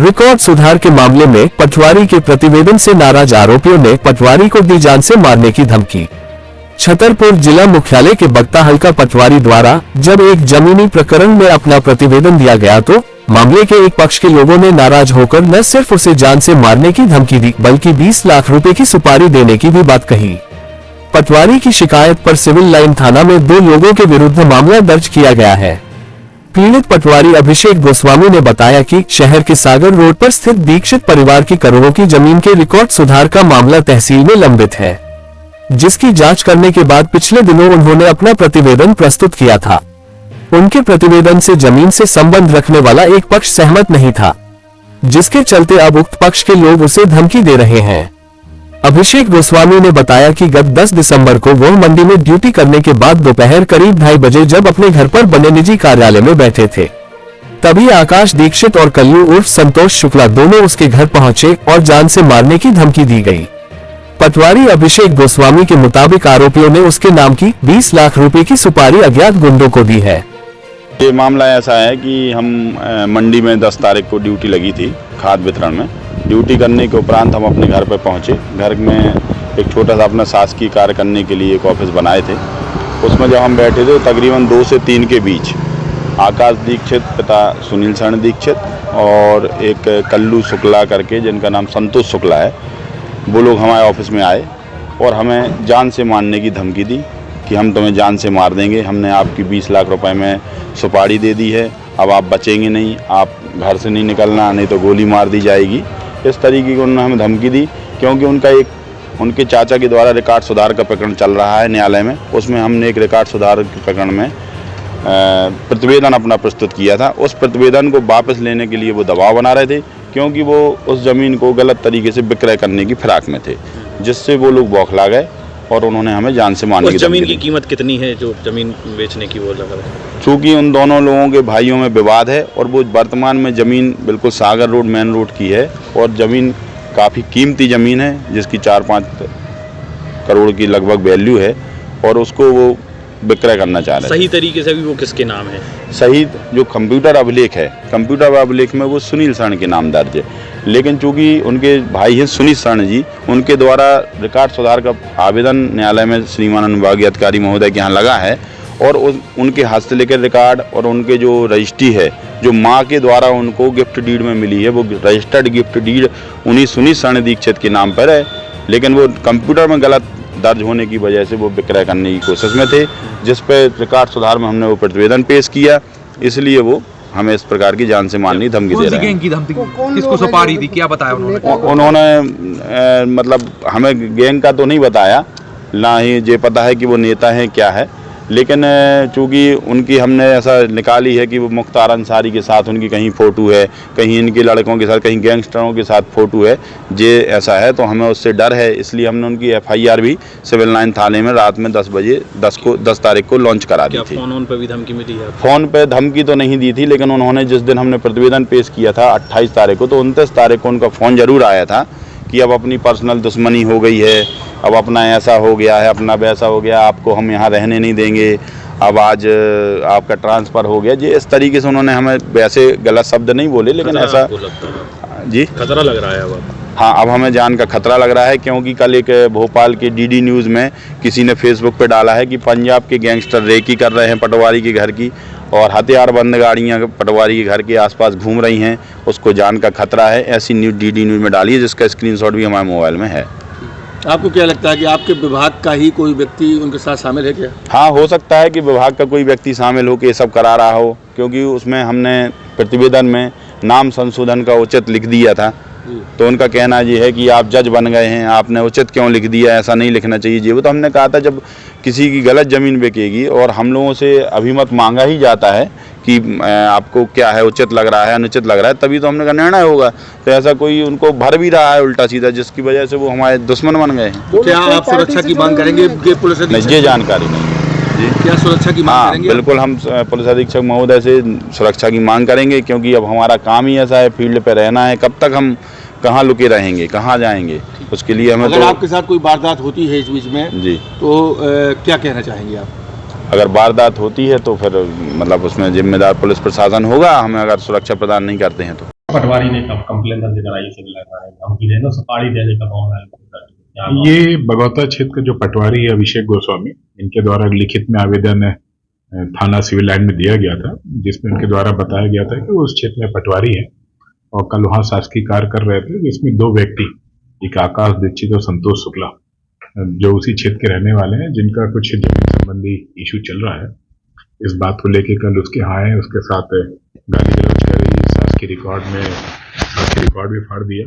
Record सुधार के मामले में पटवारी के प्रतिवेदन से नाराज आरोपियों ने पटवारी को दी जान से मारने की धमकी। छतरपुर जिला मुख्यालय के बगता हल्का पटवारी द्वारा जब एक जमीनी प्रकरण में अपना प्रतिवेदन दिया गया तो मामले के एक पक्ष के लोगों ने नाराज होकर न सिर्फ उसे जान से मारने की धमकी दी बल्कि 20 लाख रुपए की सुपारी देने की भी बात कही। पटवारी की शिकायत पर सिविल लाइन थाना में 2 लोगों के विरुद्ध मामला दर्ज किया गया है। पीड़ित पटवारी अभिषेक गोस्वामी ने बताया कि शहर के सागर रोड पर स्थित दीक्षित परिवार की करोड़ों की जमीन के रिकॉर्ड सुधार का मामला तहसील में लंबित है, जिसकी जांच करने के बाद पिछले दिनों उन्होंने अपना प्रतिवेदन प्रस्तुत किया था। उनके प्रतिवेदन से जमीन से संबंध रखने वाला एक पक्ष सहमत नहीं था, जिसके चलते अब उक्त पक्ष के लोग उसे धमकी दे रहे हैं। अभिषेक गोस्वामी ने बताया कि गत 10 दिसंबर को वो मंडी में ड्यूटी करने के बाद दोपहर करीब 2:30 बजे जब अपने घर पर बने निजी कार्यालय में बैठे थे, तभी आकाश दीक्षित और कल्लू उर्फ संतोष शुक्ला दोनों उसके घर पहुंचे और जान से मारने की धमकी दी गई। पटवारी अभिषेक गोस्वामी के मुताबिक आरोपियों ने उसके नाम की 20 लाख रुपए की सुपारी अज्ञात गुंडों को दी है। ये मामला ऐसा है कि हम मंडी में 10 तारीख को ड्यूटी लगी थी खाद वितरण में। ड्यूटी करने के उपरांत हम अपने घर पर पहुंचे। घर में एक छोटा सा अपना शासकीय कार्य करने के लिए एक ऑफिस बनाए थे। उसमें जब हम बैठे थे तकरीबन 2 से 3 के बीच आकाश दीक्षित पिता सुनील शरण दीक्षित और एक कल्लू शुक्ला करके जिनका नाम संतोष शुक्ला है, वो लोग हमारे ऑफिस में आए और हमें जान से मारने की धमकी दी कि हम तुम्हें जान से मार देंगे, हमने आपकी 20 लाख रुपए में सुपारी दे दी है, अब आप बचेंगे नहीं, आप घर से नहीं निकलना, नहीं तो गोली मार दी जाएगी। इस तरीके की उन्होंने हमें धमकी दी, क्योंकि उनके चाचा के द्वारा रिकॉर्ड सुधार का प्रकरण चल रहा है न्यायालय में। उसमें हमने एक रिकॉर्ड सुधार के प्रकरण में प्रतिवेदन अपना प्रस्तुत किया था। उस प्रतिवेदन को वापस लेने के लिए वो दबाव बना रहे थे, क्योंकि वो उस ज़मीन को गलत तरीके से विक्रय करने की फिराक में थे, जिससे वो लोग बौखला गए और उन्होंने हमें जान से मारने की धमकी दी। ज़मीन की कीमत कितनी है जो ज़मीन बेचने की वो लगा है? चूँकि उन दोनों लोगों के भाइयों में विवाद है और वो वर्तमान में ज़मीन बिल्कुल सागर रोड मेन रोड की है और ज़मीन काफ़ी कीमती ज़मीन है, जिसकी 4-5 करोड़ की लगभग वैल्यू है और उसको वो विक्रय करना चाह रहे हैं। सही तरीके से भी वो किसके नाम है? सही जो कंप्यूटर अभिलेख है, कंप्यूटर अभिलेख में वो सुनील शरण के नाम दर्ज है, लेकिन चूँकि उनके भाई हैं सुनील शरण जी, उनके द्वारा रिकॉर्ड सुधार का आवेदन न्यायालय में श्रीमान अनुभागीय अधिकारी महोदय के यहाँ लगा है और उनके हाथ से लेकर रिकॉर्ड और उनके जो रजिस्ट्री है, जो माँ के द्वारा उनको गिफ्ट डीड में मिली है, वो रजिस्टर्ड गिफ्ट डीड उन्हीं सुनील शरण दीक्षित के नाम पर है, लेकिन वो कंप्यूटर में गलत दर्ज होने की वजह से वो विक्रय करने की कोशिश में थे, जिस पर रिकॉर्ड सुधार में हमने वो प्रतिवेदन पेश किया। इसलिए वो हमें इस प्रकार की जान से मारने की धमकी दे रहे हैं। किसको सुपारी दी, क्या बताया उन्होंने? मतलब हमें गैंग का तो नहीं बताया, ना ही ये पता है कि वो नेता हैं क्या है, लेकिन चूँकि उनकी हमने ऐसा निकाली है कि वो मुख्तार अंसारी के साथ उनकी कहीं फ़ोटो है, कहीं इनके लड़कों के साथ, कहीं गैंगस्टरों के साथ फ़ोटो है, ये ऐसा है, तो हमें उससे डर है, इसलिए हमने उनकी FIR भी सिविल लाइन थाने में रात में 10 तारीख को लॉन्च करा दी थी। फ़ोन पे भी धमकी मिली है? फ़ोन पे धमकी तो नहीं दी थी, लेकिन उन्होंने जिस दिन हमने प्रतिवेदन पेश किया था 28 तारीख को, तो 29 तारीख को उनका फ़ोन ज़रूर आया था कि अब अपनी पर्सनल दुश्मनी हो गई है, अब अपना ऐसा हो गया है, अपना वैसा हो गया, आपको हम यहाँ रहने नहीं देंगे, अब आज आपका ट्रांसफ़र हो गया। ये इस तरीके से उन्होंने हमें, वैसे गलत शब्द नहीं बोले, लेकिन ऐसा जी खतरा लग रहा है अब। हाँ, अब हमें जान का खतरा लग रहा है, क्योंकि कल एक भोपाल के DD न्यूज़ में किसी ने फेसबुक पे डाला है कि पंजाब के गैंगस्टर रेकी कर रहे हैं पटवारी के घर की और हथियारबंद गाड़ियाँ पटवारी के घर के आसपास घूम रही हैं, उसको जान का खतरा है। ऐसी न्यूज़ DD न्यूज़ में डाली है, जिसका स्क्रीनशॉट भी हमारे मोबाइल में है। आपको क्या लगता है कि आपके विभाग का ही कोई व्यक्ति उनके साथ शामिल है क्या? हाँ, हो सकता है कि विभाग का कोई व्यक्ति शामिल हो के ये सब करा रहा हो, क्योंकि उसमें हमने प्रतिवेदन में नाम संशोधन का उचित लिख दिया था, तो उनका कहना ये है कि आप जज बन गए हैं, आपने उचित क्यों लिख दिया, ऐसा नहीं लिखना चाहिए जी। वो तो हमने कहा था जब किसी की गलत ज़मीन बिकेगी और हम लोगों से अभिमत मांगा ही जाता है कि आपको क्या है, उचित लग रहा है, अनुचित लग रहा है, तभी तो हमने का निर्णय होगा। तो ऐसा कोई उनको भर भी रहा है उल्टा सीधा, जिसकी वजह से वो हमारे दुश्मन बन गए हैं। तो क्या आप सुरक्षा की मांग करेंगे? पुलिस नहीं, ये जानकारी नहीं जी। क्या सुरक्षा की मांग करेंगे? बिल्कुल, हम पुलिस अधीक्षक महोदय से सुरक्षा की मांग करेंगे, क्योंकि अब हमारा काम ही ऐसा है, फील्ड पे रहना है। कब तक हम कहाँ लुके रहेंगे, कहाँ जाएंगे? उसके लिए हमें, अगर आपके साथ कोई वारदात होती है इस बीच में जी, तो क्या कहना चाहेंगे आप? अगर वारदात होती है तो फिर मतलब उसमें जिम्मेदार पुलिस प्रशासन होगा, हमें अगर सुरक्षा प्रदान नहीं करते हैं तो। पटवारी ने कंप्लेन दर्ज कराई सिविल लाइन थाने में, धमकी देना, सुपारी देने का मामला है। ये बगौता क्षेत्र का जो पटवारी है अभिषेक गोस्वामी, इनके द्वारा लिखित में आवेदन थाना सिविल लाइन में दिया गया था, जिसमें उनके द्वारा बताया गया था कि वो उस क्षेत्र में पटवारी है और कल वहां शासकीय कार्य कर रहे थे, जिसमें दो व्यक्ति, एक आकाश दीक्षित और संतोष शुक्ला, जो उसी क्षेत्र के रहने वाले हैं, जिनका कुछ जमीन संबंधी इशू चल रहा है, इस बात को लेकर कल उसके यहाँ आए, उसके साथ गाली गलौज करी, शासकीय रिकॉर्ड भी फाड़ दिया।